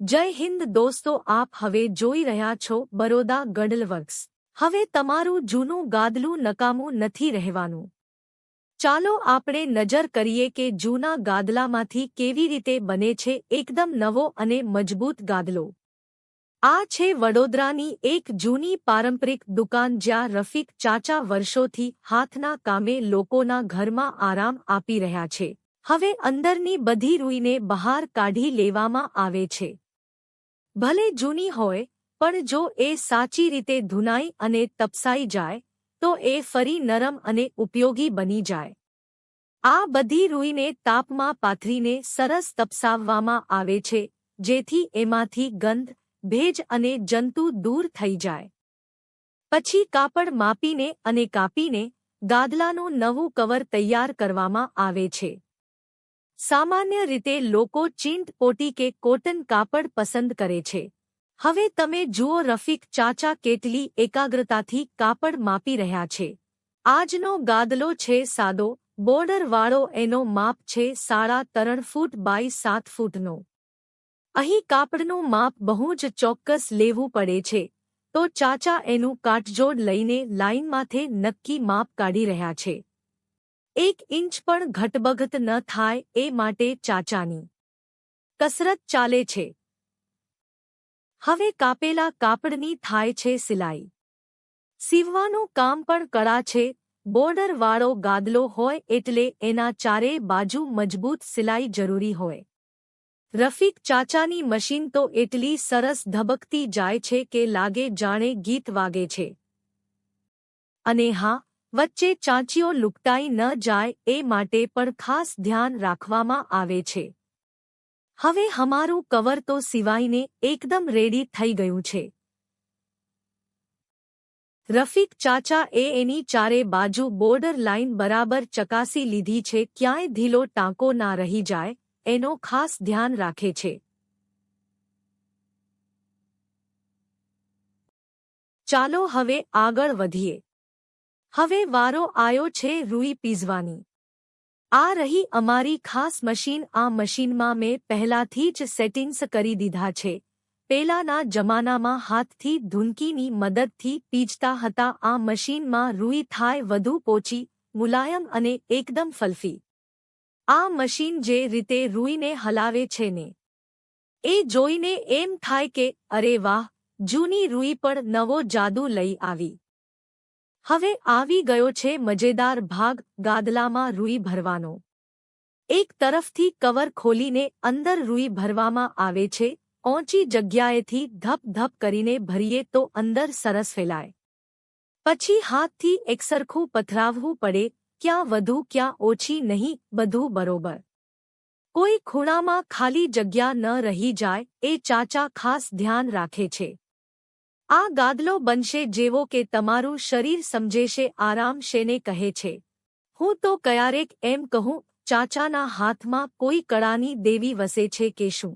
જય હિન્દ દોસ્તો, આપ હવે જોઈ રહ્યા છો બરોડા ગડલ વર્ક્સ। હવે તમારું જૂનું ગાદલું નકામું નથી રહેવાનું। ચાલો આપણે નજર કરીએ કે જૂના ગાદલામાંથી કેવી રીતે બને છે એકદમ નવો અને મજબૂત ગાદલો। આ છે વડોદરાની એક જૂની પારંપરિક દુકાન જ્યાં રફીક ચાચા વર્ષોથી હાથના કામે લોકોના ઘરમાં આરામ આપી રહ્યા છે। હવે અંદરની બધી રૂઈને બહાર કાઢી લેવામાં આવે છે। ભલે જૂની હોય પણ જો એ સાચી રીતે ધુનાઈ અને તપસાઈ જાય તો એ ફરી નરમ અને ઉપયોગી બની જાય। આ બધી રૂઈને તાપમાં પાથરીને સરસ તપસાવવામાં આવે છે જેથી એમાંથી ગંધ, ભેજ અને જંતુ દૂર થઈ જાય। પછી કાપડ માપીને અને કાપીને ગાદલાનું નવું કવર તૈયાર કરવામાં આવે છે। સામાન્ય રીતે લોકો ચીંટ પોટી કે કોટન કાપડ પસંદ કરે છે। હવે તમે જુઓ રફીક ચાચા કેટલી એકાગ્રતાથી કાપડ માપી રહ્યા છે। આજનો ગાદલો છે સાદો, બોર્ડરવાળો। એનો માપ છે 3.5 ફૂટ બાય 7 ફૂટનો। અહીં કાપડનું માપ બહુ જ ચોક્કસ લેવું પડે છે તો ચાચા એનું કાટજોડ લઈને લાઇનમાંથી નક્કી માપ કાઢી રહ્યા છે। 1 ઇંચ પણ ઘટબઘટ ન થાય એ માટે ચાચાની કસરત ચાલે છે। હવે કાપેલા કાપડની થાય છે સિલાઈ। સીવવાનું કામ પણ કડા છે। બોર્ડરવાળો ગાદલો હોય એટલે એના ચારે બાજુ મજબૂત સિલાઈ જરૂરી હોય। રફીક ચાચાની મશીન તો એટલી સરસ ધબકતી જાય છે કે લાગે જાણે ગીત વાગે છે। અને હા, વચ્ચે ચાંચીઓ લુકટાઈ ન જાય એ માટે પણ ખાસ ધ્યાન રાખવામાં આવે છે। હવે હમારું કવર તો સિવાઈને એકદમ રેડી થઈ ગયું છે। રફીક ચાચા એની ચારે બાજુ બોર્ડર લાઇન બરાબર ચકાસી લીધી છે। ક્યાંય ઢીલો ટાંકો ના રહી જાય એનો ખાસ ધ્યાન રાખે છે। ચાલો હવે આગળ વધીએ। હવે વારો આયો છે રૂઈ પીસવાની। આ રહી અમારી ખાસ મશીન। આ મશીનમાં મેં પહેલાથી જ સેટિંગ્સ કરી દીધા છે। પેલાના જમાનામાં હાથથી ધૂનકીની મદદથી પીંજતા હતા। આ મશીનમાં રૂઈ થાય વધુ પોચી, મુલાયમ અને એકદમ ફલફી। આ મશીન જે રીતે રૂઈને હલાવે છે ને એ જોઈને એમ થાય કે અરે વાહ, જૂની રૂઈ પણ નવો જાદુ લઈ આવી। હવે આવી ગયો છે મજેદાર ભાગ ગાદલામાં રૂઈ ભરવાનો। એક તરફથી કવર ખોલીને અંદર રૂઈ ભરવામાં આવે છે। ઊંચી જગ્યાએથી ધપ ધપ કરીને ભરીએ તો અંદર સરસ ફેલાય। પછી હાથથી એકસરખું પથરાવવું પડે, ક્યાં વધુ ક્યાં ઓછી નહીં, બધું બરોબર। કોઈ ખૂણામાં ખાલી જગ્યા ન રહી જાય એ ચાચા ખાસ ધ્યાન રાખે છે। આ ગાદલો બનશે જેવો કે તમારું શરીર સમજેશે। આરામ શેને કહે છે? હું તો ક્યારેક એમ કહું, ચાચાના હાથમાં કોઈ કળાની દેવી વસે છે કે શું?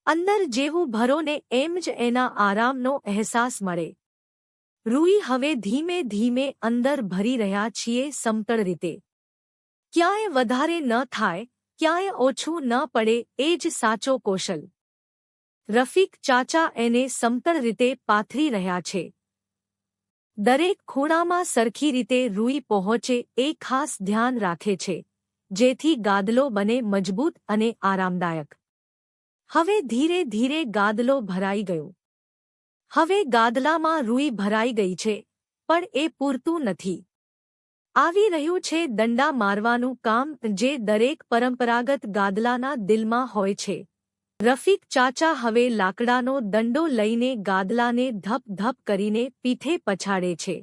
અંદર જેવું ભરો ને એમ જ એના આરામનો અહેસાસ મળે। રૂઈ હવે ધીમે ધીમે અંદર ભરી રહ્યા છીએ સમતળ રીતે। ક્યાંય વધારે ન થાય, ક્યાંય ઓછું ન પડે એ જ સાચો કૌશલ। રફીક ચાચા એને સમતળ રીતે પાથરી રહ્યા છે। દરેક ખૂણામાં સરખી રીતે રૂઈ પહોંચે એ ખાસ ધ્યાન રાખે છે જેથી ગાદલો બને મજબૂત અને આરામદાયક। હવે ધીરે ધીરે ગાદલો ભરાઈ ગયો। હવે ગાદલામાં રૂઈ ભરાઈ ગઈ છે પણ એ પૂરતું નથી। આવી રહ્યું છે દંડા મારવાનું કામ જે દરેક પરંપરાગત ગાદલાના દિલમાં હોય છે। રફીક ચાચા હવે લાકડાનો દંડો લઈને ગાદલાને ધપ ધપ કરીને પીઠે પછાડે છે।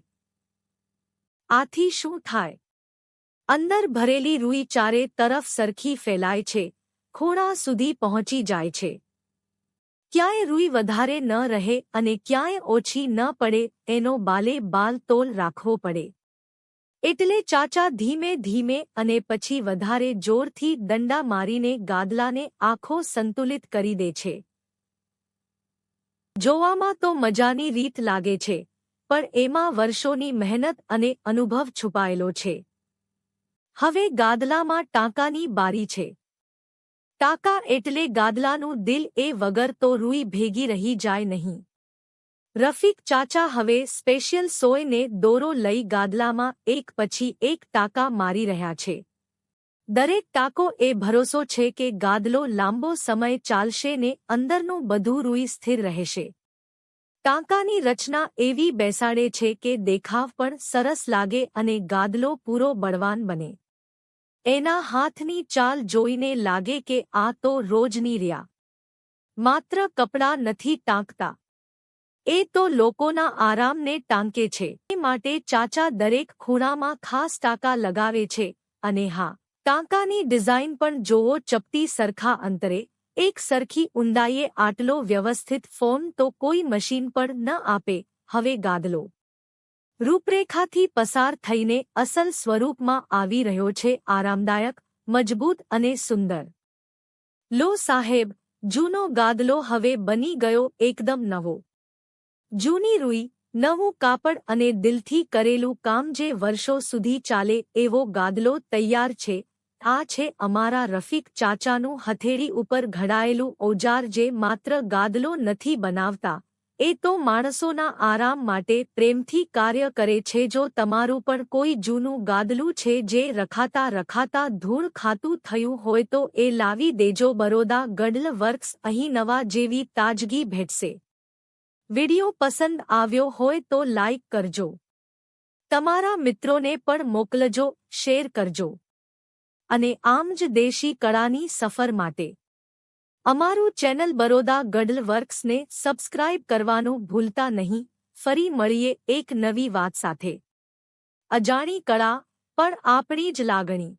આથી શું થાય? અંદર ભરેલી રૂઈ ચારે તરફ સરખી ફેલાય છે, ખૂણા સુધી પહોંચી જાય છે। ક્યાંય રૂઈ વધારે ન રહે અને ક્યાંય ઓછી ન પડે એનો બાલે બાલ તોલ રાખવો પડે। એટલે ચાચા ધીમે ધીમે અને પછી વધારે જોરથી દંડા મારીને ગાદલાને આખો સંતુલિત કરી દે છે। જોવામાં તો મજાની રીત લાગે છે પણ એમાં વર્ષોની મહેનત અને અનુભવ છુપાયેલો છે। હવે ગાદલામાં ટાંકાની બારી છે। ટાંકા એટલે ગાદલાનું દિલ, એ વગર તો રૂઈ ભેગી રહી જાય નહીં. રફીક ચાચા હવે સ્પેશિયલ સોયને દોરો લઈ ગાદલામાં એક પછી એક ટાંકા મારી રહ્યા છે. દરેક ટાંકો એ ભરોસો છે કે ગાદલો લાંબો સમય ચાલશે ને અંદરનું બધું રૂઈ સ્થિર રહેશે. ટાંકાની રચના એવી બેસાડે છે કે દેખાવ પણ સરસ લાગે અને ગાદલો પૂરો બળવાન બને. એના હાથની ચાલ જોઈને લાગે કે આ તો રોજની રહ્યા. માત્ર કપડાં નથી ટાંકતા, એ તો લોકોના આરામને ટાંકે છે. એ માટે ચાચા દરેક ખૂણામાં ખાસ ટાંકા લગાવે છે. અને હા, ટાંકાની ડિઝાઇન પણ જોવો, ચપટી સરખા અંતરે, એક સરખી ઊંડાઈએ. આટલો વ્યવસ્થિત ફોર્મ તો કોઈ મશીન પણ ન આપે. હવે ગાદલો રૂપરેખાથી પસાર થઈને અસલ સ્વરૂપમાં આવી રહ્યો છે, આરામદાયક, મજબૂત અને સુંદર. લો સાહેબ, જૂનો ગાદલો હવે બની ગયો એકદમ નવો. જૂની રૂઈ, નવું કાપડ અને દિલથી કરેલું કામ, જે વર્ષો સુધી ચાલે એવો ગાદલો તૈયાર છે. આ છે અમારા રફીક ચાચાનું હથેળી ઉપર ઘડાયેલું ઓજાર, જે માત્ર ગાદલો નથી બનાવતા, એ તો માણસોના આરામ માટે પ્રેમથી કાર્ય કરે છે. જો તમારું પણ કોઈ જૂનું ગાદલું છે જે રખાતા ધૂળ ખાતું થયું હોય તો એ લાવી દેજો. બરોડા ગડલ વર્ક્સ, અહીં નવા જેવી તાજગી ભેટશે. વિડિયો પસંદ આવ્યો હોય તો લાઇક કરજો, તમારા મિત્રોને પણ મોકલજો, શેર કરજો. અને આમ જ દેશી કળાની સફર માટે અમારું ચેનલ બરોડા ગડલ વર્ક્સને સબસ્ક્રાઇબ કરવાનું ભૂલતા નહીં. ફરી મળીએ એક નવી વાત સાથે. અજાણી કળા પણ આપણી જ લાગણી.